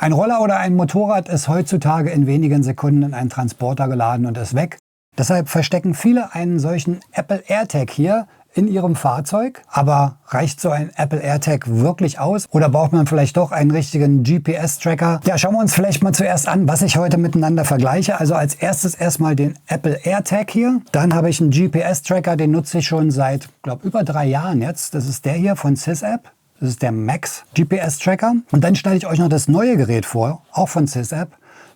Ein Roller oder ein Motorrad ist heutzutage in wenigen Sekunden in einen Transporter geladen und ist weg. Deshalb verstecken viele einen solchen Apple AirTag hier in ihrem Fahrzeug. Aber reicht so ein Apple AirTag wirklich aus? Oder braucht man vielleicht doch einen richtigen GPS-Tracker? Ja, schauen wir uns vielleicht mal zuerst an, was ich heute miteinander vergleiche. Also als erstes erstmal den Apple AirTag hier. Dann habe ich einen GPS-Tracker, den nutze ich schon seit, glaube über 3 Jahren jetzt. Das ist der hier von SysApp. Das ist der Max GPS-Tracker. Und dann stelle ich euch noch das neue Gerät vor, auch von SysApp.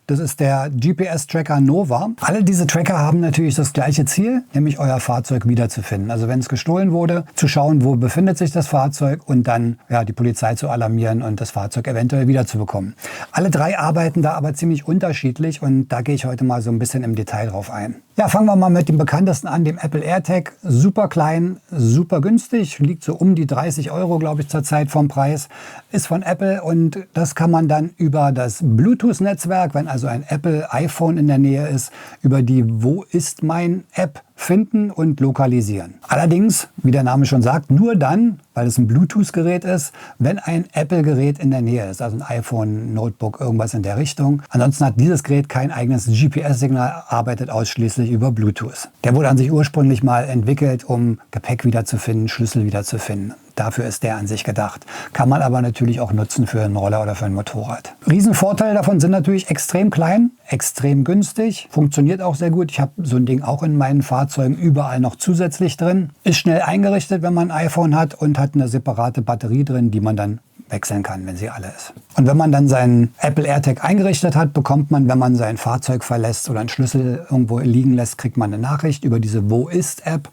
Das ist der GPS-Tracker Nova. Alle diese Tracker haben natürlich das gleiche Ziel, nämlich euer Fahrzeug wiederzufinden. Also wenn es gestohlen wurde, zu schauen, wo befindet sich das Fahrzeug und dann die Polizei zu alarmieren und das Fahrzeug eventuell wiederzubekommen. Alle 3 arbeiten da aber ziemlich unterschiedlich und da gehe ich heute mal so ein bisschen im Detail drauf ein. Ja, fangen wir mal mit dem bekanntesten an, dem Apple AirTag. Super klein, super günstig, liegt so um die 30 €, glaube ich, zurzeit vom Preis. Ist von Apple und das kann man dann über das Bluetooth-Netzwerk, wenn also ein Apple iPhone in der Nähe ist, über die Wo ist mein App finden und lokalisieren. Allerdings, wie der Name schon sagt, nur dann, weil es ein Bluetooth-Gerät ist, wenn ein Apple-Gerät in der Nähe ist, also ein iPhone, Notebook, irgendwas in der Richtung. Ansonsten hat dieses Gerät kein eigenes GPS-Signal, arbeitet ausschließlich über Bluetooth. Der wurde an sich ursprünglich mal entwickelt, um Gepäck wiederzufinden, Schlüssel wiederzufinden. Dafür ist der an sich gedacht. Kann man aber natürlich auch nutzen für einen Roller oder für ein Motorrad. Riesenvorteile davon sind natürlich extrem klein, extrem günstig, funktioniert auch sehr gut. Ich habe so ein Ding auch in meinen Fahrzeugen überall noch zusätzlich drin. Ist schnell eingerichtet, wenn man ein iPhone hat und hat eine separate Batterie drin, die man dann wechseln kann, wenn sie alle ist. Und wenn man dann seinen Apple AirTag eingerichtet hat, bekommt man, wenn man sein Fahrzeug verlässt oder einen Schlüssel irgendwo liegen lässt, kriegt man eine Nachricht über diese Wo ist App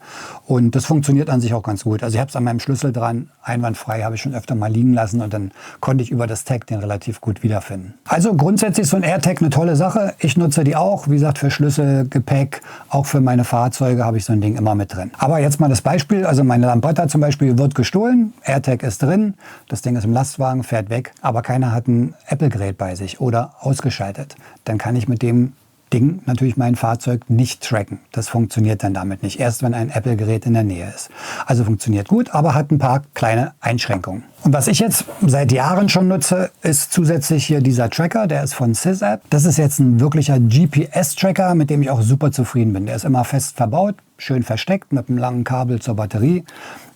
und das funktioniert an sich auch ganz gut. Also ich habe es an meinem Schlüssel dran, einwandfrei, habe ich schon öfter mal liegen lassen und dann konnte ich über das Tag den relativ gut wiederfinden. Also grundsätzlich ist so ein AirTag eine tolle Sache. Ich nutze die auch, wie gesagt, für Schlüssel, Gepäck, auch für meine Fahrzeuge habe ich so ein Ding immer mit drin. Aber jetzt mal das Beispiel, also meine Lambretta zum Beispiel wird gestohlen, AirTag ist drin, das Ding ist im Lastwagen, fährt weg, aber keiner hat ein Apple-Gerät bei sich oder ausgeschaltet. Dann kann ich mit dem Ding natürlich mein Fahrzeug nicht tracken. Das funktioniert dann damit nicht, erst wenn ein Apple-Gerät in der Nähe ist. Also funktioniert gut, aber hat ein paar kleine Einschränkungen. Und was ich jetzt seit Jahren schon nutze, ist zusätzlich hier dieser Tracker, der ist von SysApp. Das ist jetzt ein wirklicher GPS-Tracker, mit dem ich auch super zufrieden bin. Der ist immer fest verbaut, schön versteckt mit einem langen Kabel zur Batterie.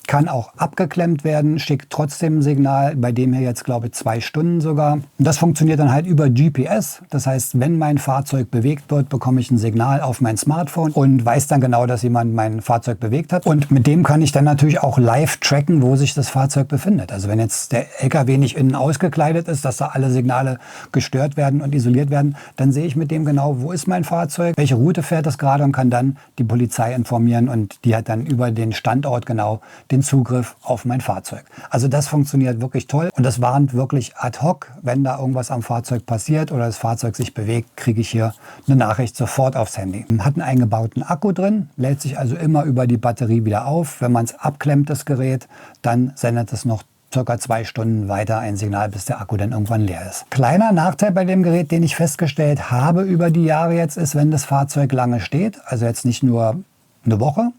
Kann auch abgeklemmt werden, schickt trotzdem ein Signal, bei dem hier jetzt glaube ich 2 Stunden sogar. Und das funktioniert dann halt über GPS. Das heißt, wenn mein Fahrzeug bewegt wird, bekomme ich ein Signal auf mein Smartphone und weiß dann genau, dass jemand mein Fahrzeug bewegt hat. Und mit dem kann ich dann natürlich auch live tracken, wo sich das Fahrzeug befindet. Also wenn jetzt der LKW nicht innen ausgekleidet ist, dass da alle Signale gestört werden und isoliert werden, dann sehe ich mit dem genau, wo ist mein Fahrzeug, welche Route fährt es gerade und kann dann die Polizei informieren und die hat dann über den Standort genau den Zugriff auf mein Fahrzeug. Also das funktioniert wirklich toll und das warnt wirklich ad hoc, wenn da irgendwas am Fahrzeug passiert oder das Fahrzeug sich bewegt, kriege ich hier eine Nachricht sofort aufs Handy. Hat einen eingebauten Akku drin, lädt sich also immer über die Batterie wieder auf. Wenn man es abklemmt, das Gerät, dann sendet es noch ca. 2 Stunden weiter ein Signal, bis der Akku dann irgendwann leer ist. Kleiner Nachteil bei dem Gerät, den ich festgestellt habe über die Jahre jetzt, ist, wenn das Fahrzeug lange steht, also jetzt nicht nur eine Woche,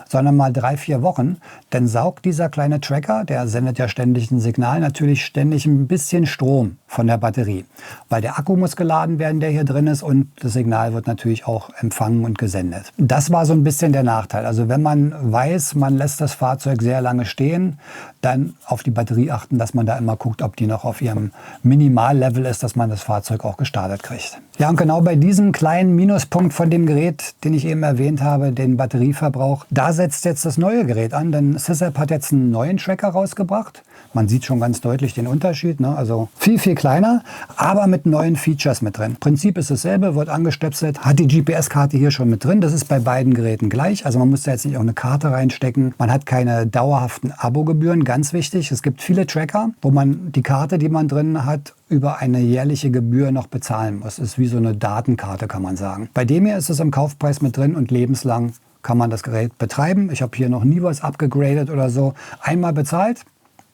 sondern mal 3-4 Wochen, dann saugt dieser kleine Tracker, der sendet ja ständig ein Signal, natürlich ständig ein bisschen Strom von der Batterie. Weil der Akku muss geladen werden, der hier drin ist und das Signal wird natürlich auch empfangen und gesendet. Das war so ein bisschen der Nachteil. Also wenn man weiß, man lässt das Fahrzeug sehr lange stehen, dann auf die Batterie achten, dass man da immer guckt, ob die noch auf ihrem Minimallevel ist, dass man das Fahrzeug auch gestartet kriegt. Ja, und genau bei diesem kleinen Minuspunkt von dem Gerät, den ich eben erwähnt habe, den Batterieverbrauch, da setzt jetzt das neue Gerät an, denn SysApp hat jetzt einen neuen Tracker rausgebracht. Man sieht schon ganz deutlich den Unterschied, ne? Also viel, viel kleiner, aber mit neuen Features mit drin. Prinzip ist dasselbe, wird angestöpselt, hat die GPS-Karte hier schon mit drin. Das ist bei beiden Geräten gleich. Also man muss da jetzt nicht auch eine Karte reinstecken. Man hat keine dauerhaften Abogebühren, ganz wichtig. Es gibt viele Tracker, wo man die Karte, die man drin hat, über eine jährliche Gebühr noch bezahlen muss. Das ist wie so eine Datenkarte, kann man sagen. Bei dem hier ist es im Kaufpreis mit drin und lebenslang kann man das Gerät betreiben. Ich habe hier noch nie was abgegradet oder so. Einmal bezahlt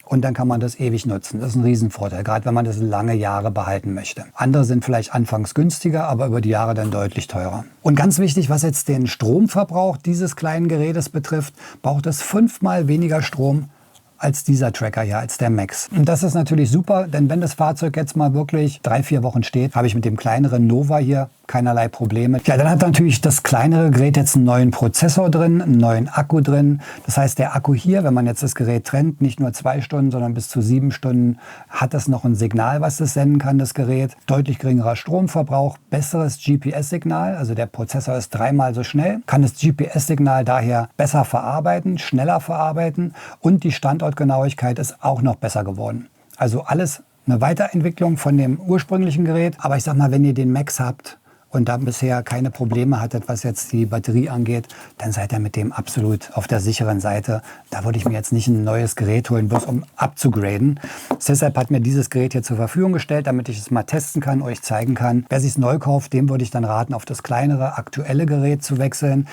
und dann kann man das ewig nutzen. Das ist ein Riesenvorteil, gerade wenn man das lange Jahre behalten möchte. Andere sind vielleicht anfangs günstiger, aber über die Jahre dann deutlich teurer. Und ganz wichtig, was jetzt den Stromverbrauch dieses kleinen Gerätes betrifft, braucht es 5-mal weniger Strom als dieser Tracker hier, als der Max. Und das ist natürlich super, denn wenn das Fahrzeug jetzt mal wirklich 3-4 Wochen steht, habe ich mit dem kleineren Nova hier keinerlei Probleme. Ja, dann hat natürlich das kleinere Gerät jetzt einen neuen Prozessor drin, einen neuen Akku drin. Das heißt, der Akku hier, wenn man jetzt das Gerät trennt, nicht nur 2 Stunden, sondern bis zu 7 Stunden, hat das noch ein Signal, was das senden kann, das Gerät. Deutlich geringerer Stromverbrauch, besseres GPS-Signal, also der Prozessor ist 3-mal so schnell, kann das GPS-Signal daher besser verarbeiten, schneller verarbeiten und die Standortgenauigkeit ist auch noch besser geworden. Also alles eine Weiterentwicklung von dem ursprünglichen Gerät. Aber ich sag mal, wenn ihr den Max habt und da bisher keine Probleme hattet, was jetzt die Batterie angeht, dann seid ihr mit dem absolut auf der sicheren Seite. Da würde ich mir jetzt nicht ein neues Gerät holen, bloß um abzugraden. Deshalb hat mir dieses Gerät hier zur Verfügung gestellt, damit ich es mal testen kann, euch zeigen kann. Wer sich es neu kauft, dem würde ich dann raten, auf das kleinere, aktuelle Gerät zu wechseln.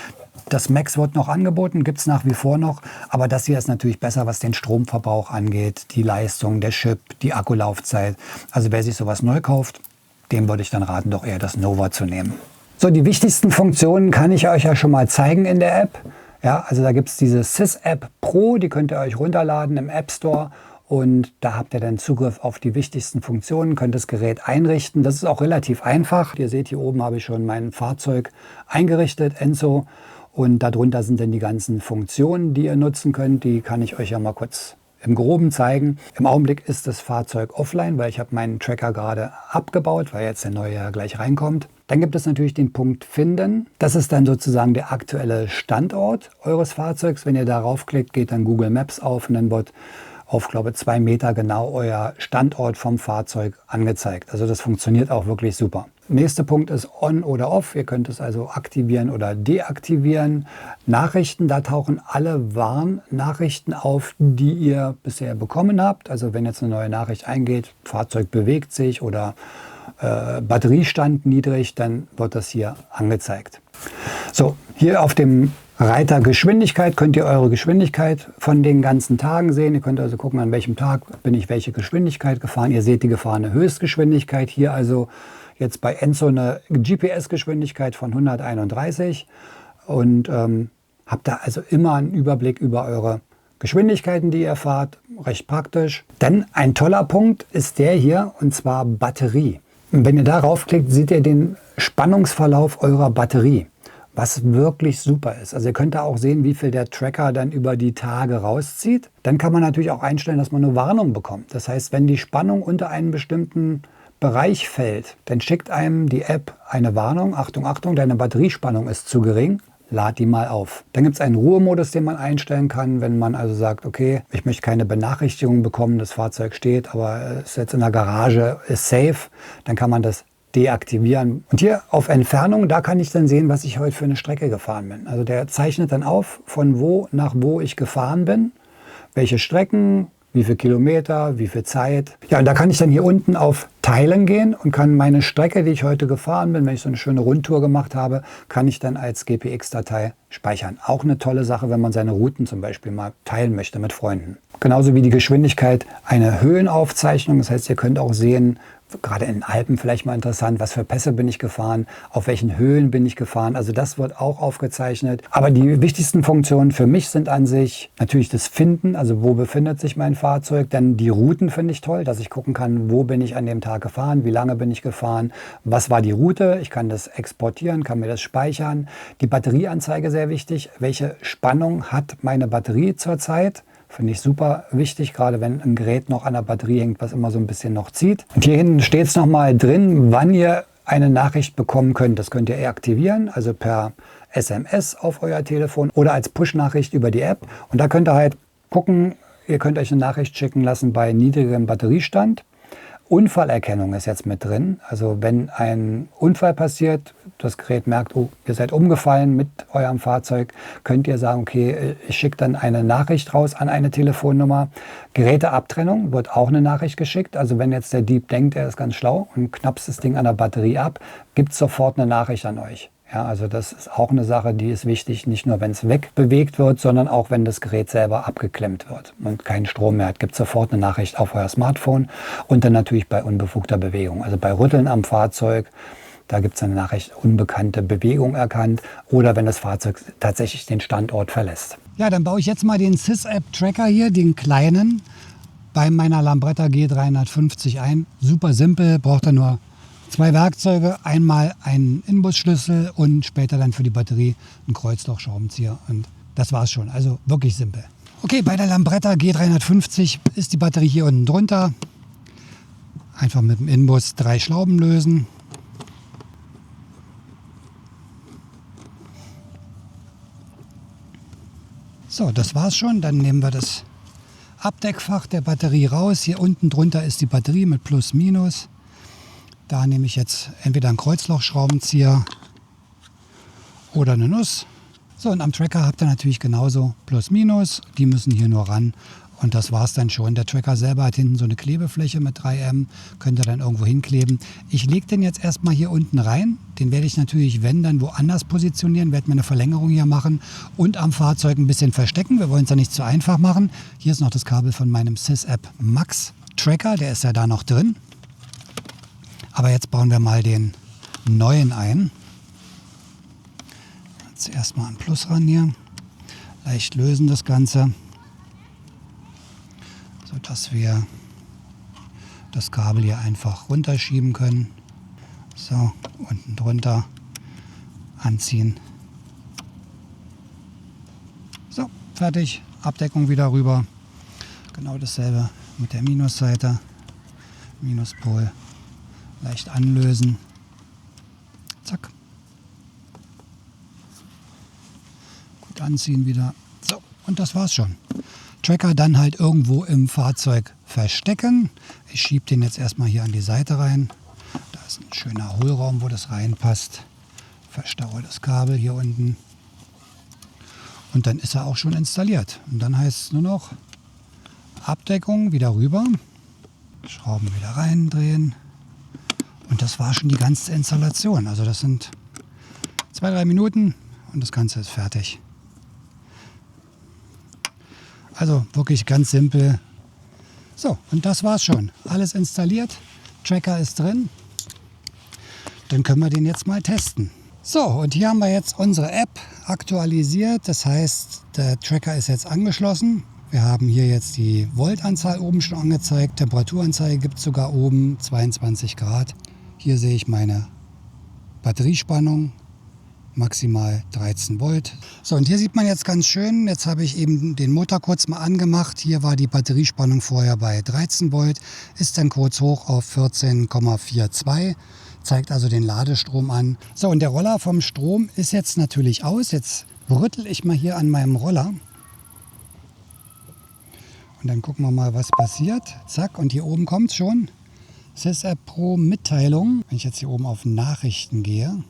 Das Max wird noch angeboten, gibt es nach wie vor noch, aber das hier ist natürlich besser, was den Stromverbrauch angeht, die Leistung, der Chip, die Akkulaufzeit. Also wer sich sowas neu kauft, dem würde ich dann raten, doch eher das Nova zu nehmen. So, die wichtigsten Funktionen kann ich euch ja schon mal zeigen in der App. Ja, also da gibt es diese Sys-App Pro, die könnt ihr euch runterladen im App Store. Und da habt ihr dann Zugriff auf die wichtigsten Funktionen, könnt das Gerät einrichten. Das ist auch relativ einfach. Ihr seht, hier oben habe ich schon mein Fahrzeug eingerichtet, Enzo. Und darunter sind dann die ganzen Funktionen, die ihr nutzen könnt. Die kann ich euch ja mal kurz im Groben zeigen. Im Augenblick ist das Fahrzeug offline, weil ich habe meinen Tracker gerade abgebaut, weil jetzt der neue ja gleich reinkommt. Dann gibt es natürlich den Punkt Finden. Das ist dann sozusagen der aktuelle Standort eures Fahrzeugs. Wenn ihr darauf klickt, geht dann Google Maps auf und dann wird auf, glaube ich, 2 Meter genau euer Standort vom Fahrzeug angezeigt. Also das funktioniert auch wirklich super. Nächster Punkt ist On oder Off. Ihr könnt es also aktivieren oder deaktivieren. Nachrichten, da tauchen alle Warnnachrichten auf, die ihr bisher bekommen habt. Also wenn jetzt eine neue Nachricht eingeht, Fahrzeug bewegt sich oder Batteriestand niedrig, dann wird das hier angezeigt. So, hier auf dem Reiter Geschwindigkeit könnt ihr eure Geschwindigkeit von den ganzen Tagen sehen. Ihr könnt also gucken, an welchem Tag bin ich welche Geschwindigkeit gefahren. Ihr seht die gefahrene Höchstgeschwindigkeit. Hier also jetzt bei Enzo eine GPS-Geschwindigkeit von 131 und habt da also immer einen Überblick über eure Geschwindigkeiten, die ihr fahrt. Recht praktisch. Dann ein toller Punkt ist der hier, und zwar Batterie. Und wenn ihr darauf klickt, seht ihr den Spannungsverlauf eurer Batterie, was wirklich super ist. Also ihr könnt da auch sehen, wie viel der Tracker dann über die Tage rauszieht. Dann kann man natürlich auch einstellen, dass man eine Warnung bekommt. Das heißt, wenn die Spannung unter einen bestimmten Bereich fällt, dann schickt einem die App eine Warnung. Achtung, Achtung, deine Batteriespannung ist zu gering. Lad die mal auf. Dann gibt es einen Ruhemodus, den man einstellen kann, wenn man also sagt, okay, ich möchte keine Benachrichtigung bekommen, das Fahrzeug steht, aber ist jetzt in der Garage, ist safe, dann kann man das deaktivieren. Und hier auf Entfernung, da kann ich dann sehen, was ich heute für eine Strecke gefahren bin. Also der zeichnet dann auf, von wo nach wo ich gefahren bin, welche Strecken, wie viele Kilometer, wie viel Zeit. Ja, und da kann ich dann hier unten auf Teilen gehen und kann meine Strecke, die ich heute gefahren bin, wenn ich so eine schöne Rundtour gemacht habe, kann ich dann als GPX-Datei speichern. Auch eine tolle Sache, wenn man seine Routen zum Beispiel mal teilen möchte mit Freunden. Genauso wie die Geschwindigkeit eine Höhenaufzeichnung. Das heißt, ihr könnt auch sehen, gerade in den Alpen vielleicht mal interessant, was für Pässe bin ich gefahren, auf welchen Höhen bin ich gefahren. Also das wird auch aufgezeichnet. Aber die wichtigsten Funktionen für mich sind an sich natürlich das Finden, also wo befindet sich mein Fahrzeug. Dann die Routen finde ich toll, dass ich gucken kann, wo bin ich an dem Tag gefahren, wie lange bin ich gefahren, was war die Route. Ich kann das exportieren, kann mir das speichern. Die Batterieanzeige sehr wichtig. Welche Spannung hat meine Batterie zurzeit? Finde ich super wichtig, gerade wenn ein Gerät noch an der Batterie hängt, was immer so ein bisschen noch zieht. Und hier hinten steht es nochmal drin, wann ihr eine Nachricht bekommen könnt. Das könnt ihr aktivieren, also per SMS auf euer Telefon oder als Push-Nachricht über die App. Und da könnt ihr halt gucken, ihr könnt euch eine Nachricht schicken lassen bei niedrigem Batteriestand. Unfallerkennung ist jetzt mit drin. Also wenn ein Unfall passiert, das Gerät merkt, oh, ihr seid umgefallen mit eurem Fahrzeug, könnt ihr sagen, okay, ich schicke dann eine Nachricht raus an eine Telefonnummer. Geräteabtrennung wird auch eine Nachricht geschickt. Also wenn jetzt der Dieb denkt, er ist ganz schlau und knapst das Ding an der Batterie ab, gibt es sofort eine Nachricht an euch. Ja, also das ist auch eine Sache, die ist wichtig, nicht nur wenn es wegbewegt wird, sondern auch wenn das Gerät selber abgeklemmt wird und keinen Strom mehr hat, gibt es sofort eine Nachricht auf euer Smartphone und dann natürlich bei unbefugter Bewegung. Also bei Rütteln am Fahrzeug, da gibt es eine Nachricht, unbekannte Bewegung erkannt oder wenn das Fahrzeug tatsächlich den Standort verlässt. Ja, dann baue ich jetzt mal den SysApp-Tracker hier, den kleinen, bei meiner Lambretta G350 ein. Super simpel, braucht er nur 2 Werkzeuge, einmal einen Inbusschlüssel und später dann für die Batterie einen Kreuzlochschraubenzieher. Und das war's schon, also wirklich simpel. Okay, bei der Lambretta G350 ist die Batterie hier unten drunter. Einfach mit dem Inbus 3 Schrauben lösen. So, das war's schon. Dann nehmen wir das Abdeckfach der Batterie raus. Hier unten drunter ist die Batterie mit Plus, Minus. Da nehme ich jetzt entweder einen Kreuzlochschraubenzieher oder eine Nuss. So, und am Tracker habt ihr natürlich genauso Plus, Minus. Die müssen hier nur ran. Und das war's dann schon. Der Tracker selber hat hinten so eine Klebefläche mit 3M. Könnt ihr dann irgendwo hinkleben. Ich lege den jetzt erstmal hier unten rein. Den werde ich natürlich, wenn, dann woanders positionieren. Werde mir eine Verlängerung hier machen und am Fahrzeug ein bisschen verstecken. Wir wollen es ja nicht zu einfach machen. Hier ist noch das Kabel von meinem SysApp Max Tracker. Der ist ja da noch drin. Aber jetzt bauen wir mal den neuen ein. Zuerst mal ein Plus ran hier. Leicht lösen das Ganze, sodass wir das Kabel hier einfach runterschieben können. So, unten drunter anziehen. So, fertig. Abdeckung wieder rüber. Genau dasselbe mit der Minusseite. Minuspol leicht anlösen. Zack. Gut anziehen wieder. So, und das war's schon. Tracker dann halt irgendwo im Fahrzeug verstecken. Ich schiebe den jetzt erstmal hier an die Seite rein. Da ist ein schöner Hohlraum, wo das reinpasst. Verstaue das Kabel hier unten. Und dann ist er auch schon installiert. Und dann heißt es nur noch Abdeckung wieder rüber. Schrauben wieder rein, drehen. Und das war schon die ganze Installation. Also das sind 2-3 Minuten und das Ganze ist fertig. Also wirklich ganz simpel. So, und das war's schon. Alles installiert. Tracker ist drin. Dann können wir den jetzt mal testen. So, und hier haben wir jetzt unsere App aktualisiert. Das heißt, der Tracker ist jetzt angeschlossen. Wir haben hier jetzt die Voltanzahl oben schon angezeigt. Temperaturanzeige gibt es sogar oben, 22 Grad. Hier sehe ich meine Batteriespannung, maximal 13 Volt. So, und hier sieht man jetzt ganz schön, jetzt habe ich eben den Motor kurz mal angemacht. Hier war die Batteriespannung vorher bei 13 Volt, ist dann kurz hoch auf 14,42. Zeigt also den Ladestrom an. So, und der Roller vom Strom ist jetzt natürlich aus. Jetzt rüttel ich mal hier an meinem Roller. Und dann gucken wir mal, was passiert. Zack, und hier oben kommt es schon. SysApp Pro Mitteilung. Wenn ich jetzt hier oben auf Nachrichten gehe,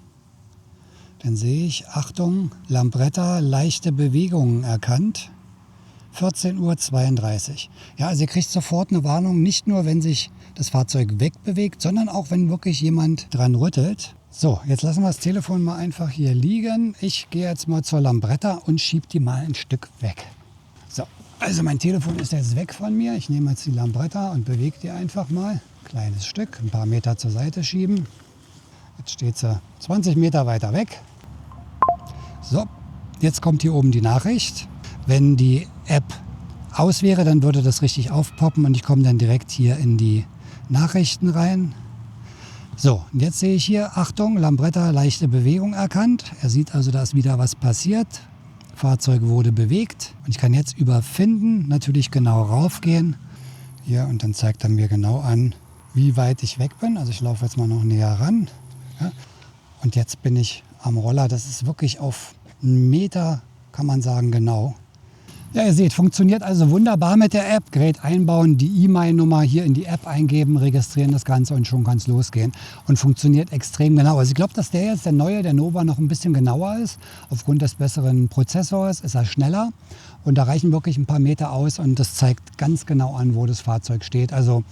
dann sehe ich, Achtung, Lambretta, leichte Bewegungen erkannt. 14:32 Uhr. Ja, also ihr kriegt sofort eine Warnung, nicht nur, wenn sich das Fahrzeug wegbewegt, sondern auch, wenn wirklich jemand dran rüttelt. So, jetzt lassen wir das Telefon mal einfach hier liegen. Ich gehe jetzt mal zur Lambretta und schiebe die mal ein Stück weg. So, also mein Telefon ist jetzt weg von mir. Ich nehme jetzt die Lambretta und bewege die einfach mal. Kleines Stück, ein paar Meter zur Seite schieben. Jetzt steht sie 20 Meter weiter weg. So, jetzt kommt hier oben die Nachricht. Wenn die App aus wäre, dann würde das richtig aufpoppen und ich komme dann direkt hier in die Nachrichten rein. So, und jetzt sehe ich hier, Achtung, Lambretta, leichte Bewegung erkannt. Er sieht also, da ist wieder was passiert. Fahrzeug wurde bewegt. Und ich kann jetzt über Finden natürlich genau raufgehen. Hier, und dann zeigt er mir genau an, wie weit ich weg bin. Also ich laufe jetzt mal noch näher ran. Ja. Und jetzt bin ich am Roller. Das ist wirklich auf 1 Meter, kann man sagen, genau. Ja, ihr seht, funktioniert also wunderbar mit der App. Gerät einbauen, die E-Mail-Nummer hier in die App eingeben, registrieren das Ganze und schon kann es losgehen. Und funktioniert extrem genau. Also ich glaube, dass der jetzt, der neue, der Nova, noch ein bisschen genauer ist. Aufgrund des besseren Prozessors ist er schneller. Und da reichen wirklich ein paar Meter aus und das zeigt ganz genau an, wo das Fahrzeug steht. Also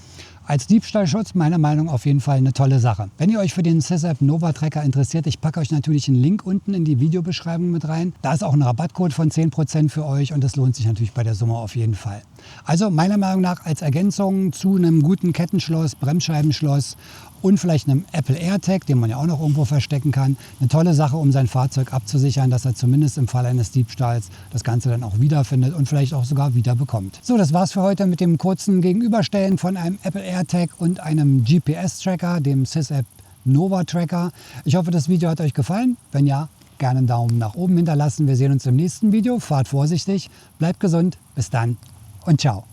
als Diebstahlschutz meiner Meinung nach auf jeden Fall eine tolle Sache. Wenn ihr euch für den SysApp Nova Tracker interessiert, ich packe euch natürlich einen Link unten in die Videobeschreibung mit rein. Da ist auch ein Rabattcode von 10% für euch und das lohnt sich natürlich bei der Summe auf jeden Fall. Also meiner Meinung nach als Ergänzung zu einem guten Kettenschloss, Bremsscheibenschloss und vielleicht einem Apple AirTag, den man ja auch noch irgendwo verstecken kann. Eine tolle Sache, um sein Fahrzeug abzusichern, dass er zumindest im Fall eines Diebstahls das Ganze dann auch wiederfindet und vielleicht auch sogar wieder bekommt. So, das war's für heute mit dem kurzen Gegenüberstellen von einem Apple AirTag und einem GPS-Tracker, dem SysApp Nova Tracker. Ich hoffe, das Video hat euch gefallen. Wenn ja, gerne einen Daumen nach oben hinterlassen. Wir sehen uns im nächsten Video. Fahrt vorsichtig, bleibt gesund. Bis dann und ciao.